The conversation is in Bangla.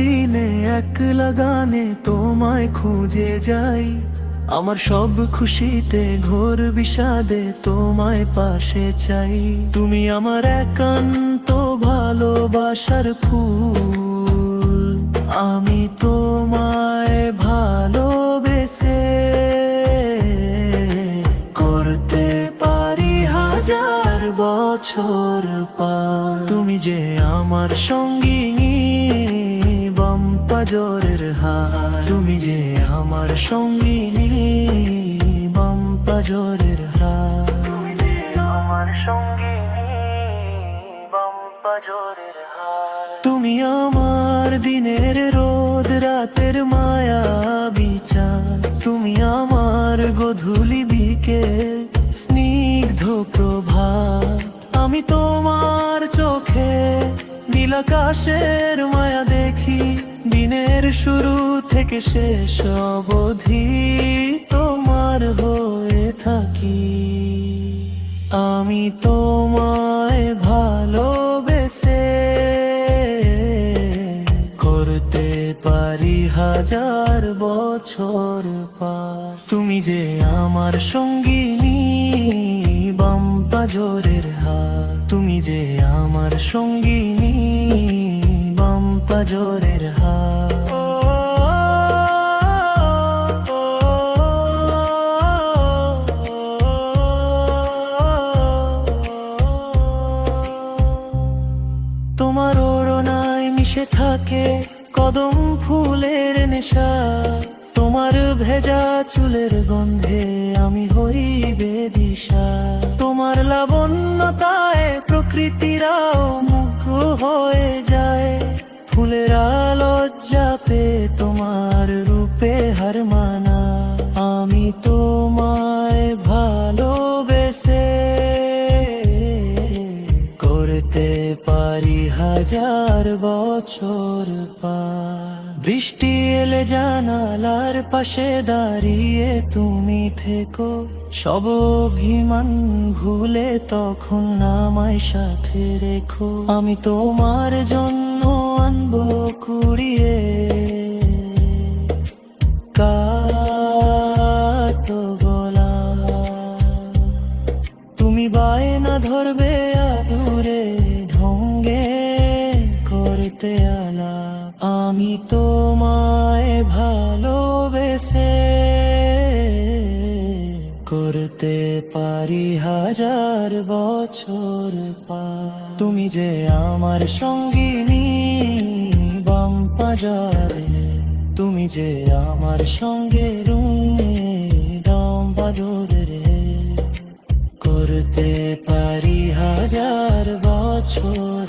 দিনে একলা গানে তোমায় খুঁজে যাই, আমার সব খুশিতে ঘোর বিষাদে তোমায় পাশে চাই। তুমি আমার একান্ত ভালোবাসার ফুল, আমি তোমায় ভালোবেসে করতে পারি হাজার বছর পার। তুমি যে আমার সঙ্গিনী বাম পাজরের হার, তুমি যে আমার সঙ্গিনী বাম পাজরের হার, তুমি যে আমার সঙ্গিনী বাম পাজরের হার। তুমি আমার দিনের রোদ রাতের মায়া বিচার, তুমি আমার গধূলি বিকেল স্নিগ্ধ প্রভাত। আমি তোমার চোখে নীল আকাশের মায়া দেখি, দিনের শুরু থেকে শেষ অবধি তোমার হয়ে থাকি। আমি তোমায় ভালোবেসে করতে পারি হাজার বছর পার। তুমি যে আমার সঙ্গিনী বাম পাজরের হার, তুমি যে আমার সঙ্গিনী বাম পাজরের হার। তোমার ওড়নায় মিশে থাকে কদম ফুলের নেশা, তোমার ভেজা চুলের গন্ধে আমি হই বেদিশা। তোমার লাবণ্যতায় প্রকৃতিরাও মুগ্ধ হয়ে যায়, ফুলেরা লজ্জা পে তোমার রূপে হার মানা। আমি তোমায় ভালোবেসে করতে পারি হাজার বছর পার। বৃষ্টি এলে জানালার পাশে দাঁড়িয়ে তুমি থেকো, সব অভিমান ভুলে তখন আমায় সাথে রেখো। আমি তোমার জন্য আনবো কুড়িয়ে কাঠগোলা, তুমি বায়না ধরবে আদুরে ঢঙ্গে করতে আলাপ। আমি তোমায় ভালোবেসে করতে পারি হাজার বছর পার। তুমি যে আমার সঙ্গিনী বাম পাজরে, তুমি যে আমার সঙ্গে রুমে বাম পাজরে করতে পারি হাজার বছর